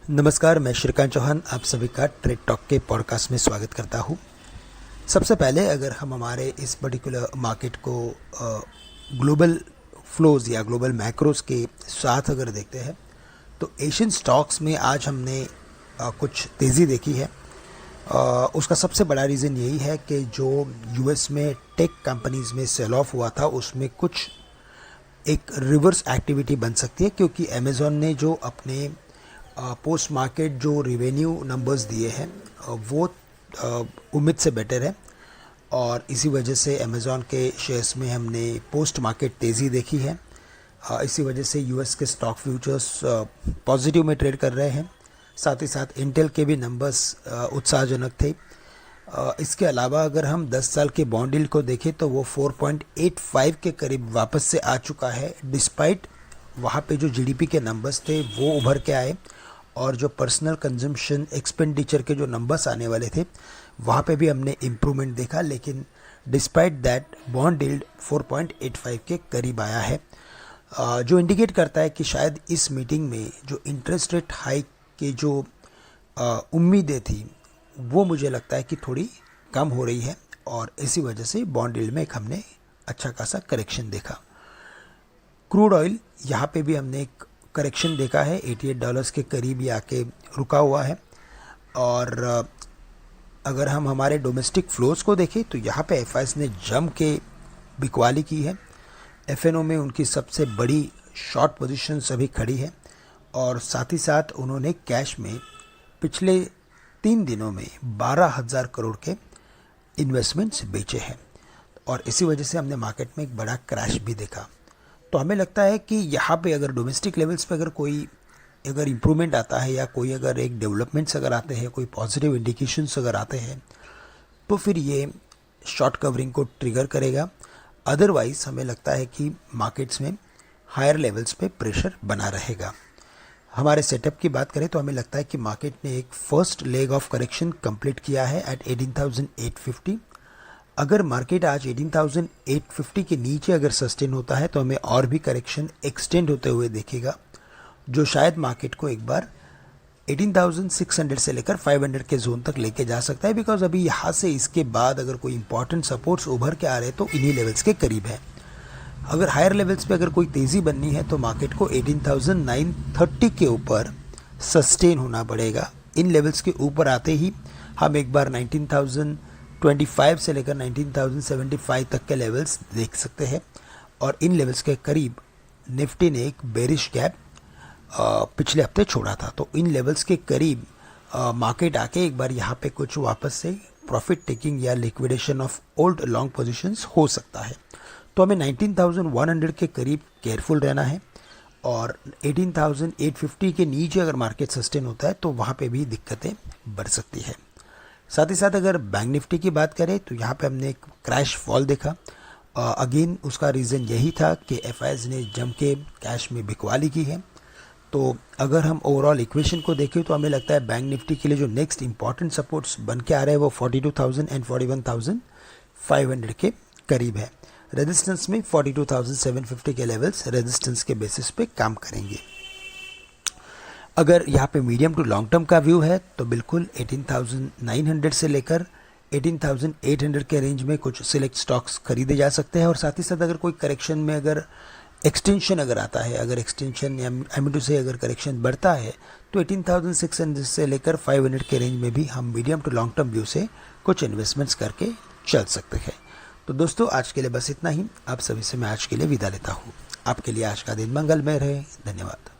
नमस्कार, मैं श्रीकांत चौहान आप सभी का ट्रेड टॉक के पॉडकास्ट में स्वागत करता हूँ। सबसे पहले अगर हम हमारे इस पर्टिकुलर मार्केट को ग्लोबल फ्लोज या ग्लोबल मैक्रोस के साथ अगर देखते हैं तो एशियन स्टॉक्स में आज हमने कुछ तेज़ी देखी है। उसका सबसे बड़ा रीज़न यही है कि जो यूएस में टेक कंपनीज़ में सेल ऑफ हुआ था उसमें कुछ एक रिवर्स एक्टिविटी बन सकती है, क्योंकि अमेज़ॉन ने जो अपने पोस्ट मार्केट जो रिवेन्यू नंबर्स दिए हैं वो उम्मीद से बेटर है और इसी वजह से अमेज़ॉन के शेयर्स में हमने पोस्ट मार्केट तेज़ी देखी है। इसी वजह से यूएस के स्टॉक फ्यूचर्स पॉजिटिव में ट्रेड कर रहे हैं। साथ ही साथ इंटेल के भी नंबर्स उत्साहजनक थे। इसके अलावा अगर हम 10 साल के बॉन्ड यील्ड को देखें तो वो 4.85 के करीब वापस से आ चुका है, डिस्पाइट वहाँ पे जो जीडीपी के नंबर्स थे वो उभर के आए और जो पर्सनल कंजम्पशन एक्सपेंडिचर के जो नंबर्स आने वाले थे वहाँ पे भी हमने इम्प्रूवमेंट देखा। लेकिन डिस्पाइट दैट बॉन्ड यील्ड 4.85 के करीब आया है, जो इंडिकेट करता है कि शायद इस मीटिंग में जो इंटरेस्ट रेट हाइक की जो उम्मीदें थी वो मुझे लगता है कि थोड़ी कम हो रही है और इसी वजह से बॉन्ड यील्ड में एक हमने अच्छा खासा करेक्शन देखा। क्रूड ऑयल यहाँ पे भी हमने एक करेक्शन देखा है, $88 के करीब ही आके रुका हुआ है। और अगर हम हमारे डोमेस्टिक फ्लोज को देखें तो यहाँ पे एफआईएस ने जम के बिकवाली की है। एफएनओ में उनकी सबसे बड़ी शॉर्ट पोजीशन अभी खड़ी है और साथ ही साथ उन्होंने कैश में पिछले 3 दिनों में 12,000 करोड़ के इन्वेस्टमेंट्स बेचे हैं और इसी वजह से हमने मार्केट में एक बड़ा क्रैश भी देखा। तो हमें लगता है कि यहाँ पे अगर डोमेस्टिक लेवल्स पे अगर इम्प्रूवमेंट आता है या कोई अगर एक डेवलपमेंट्स अगर आते हैं, कोई पॉजिटिव इंडिकेशंस अगर आते हैं तो फिर ये शॉर्ट कवरिंग को ट्रिगर करेगा। अदरवाइज हमें लगता है कि मार्केट्स में हायर लेवल्स पे प्रेशर बना रहेगा। हमारे सेटअप की बात करें तो हमें लगता है कि मार्केट ने एक first leg of correction complete किया है एट 18,850। अगर मार्केट आज 18,850 के नीचे अगर सस्टेन होता है तो हमें और भी करेक्शन एक्सटेंड होते हुए देखेगा, जो शायद मार्केट को एक बार 18,600 से लेकर 500 के जोन तक लेके जा सकता है। बिकॉज अभी यहाँ से इसके बाद अगर कोई इंपॉर्टेंट सपोर्ट्स उभर के आ रहे हैं तो इन्हीं लेवल्स के करीब है। अगर हायर लेवल्स पे अगर कोई तेज़ी बननी है तो मार्केट को 18,930 के ऊपर सस्टेन होना पड़ेगा। इन लेवल्स के ऊपर आते ही हम एक बार 19,025 से लेकर 19,075 तक के लेवल्स देख सकते हैं और इन लेवल्स के करीब निफ्टी ने एक बेरिश गैप पिछले हफ्ते छोड़ा था। तो इन लेवल्स के करीब मार्केट आके एक बार यहाँ पे कुछ वापस से प्रॉफिट टेकिंग या liquidation of old long positions हो सकता है। तो हमें 19,100 के करीब केयरफुल रहना है और 18,850 के नीचे अगर मार्केट सस्टेन होता है तो वहाँ पे भी दिक्कतें बढ़ सकती है। साथ ही साथ अगर बैंक निफ्टी की बात करें तो यहाँ पे हमने एक क्रैश फॉल देखा। अगेन उसका रीज़न यही था कि एफआईएस ने जम के कैश में बिकवाली की है। तो अगर हम ओवरऑल इक्वेशन को देखें तो हमें लगता है बैंक निफ्टी के लिए जो नेक्स्ट इंपॉर्टेंट सपोर्ट्स बन के आ रहे हैं वो 42,000 एंड 41,500 के करीब है। रेजिस्टेंस में 42,750 के लेवल्स रेजिस्टेंस के बेसिस पे काम करेंगे। अगर यहाँ पे मीडियम टू लॉन्ग टर्म का व्यू है तो बिल्कुल 18,900 से लेकर 18,800 के रेंज में कुछ सिलेक्ट स्टॉक्स खरीदे जा सकते हैं। और साथ ही साथ अगर कोई करेक्शन में अगर एक्सटेंशन अगर आता है, अगर एक्सटेंशन या एमिटू से अगर करेक्शन बढ़ता है तो 18,600 से लेकर 500 के रेंज में भी हम medium to long term view से कुछ इन्वेस्टमेंट्स करके चल सकते हैं। तो दोस्तों आज के लिए बस इतना ही। आप सभी से मैं आज के लिए विदा लेता हूँ। आपके लिए आज का दिन मंगलमय रहे। धन्यवाद।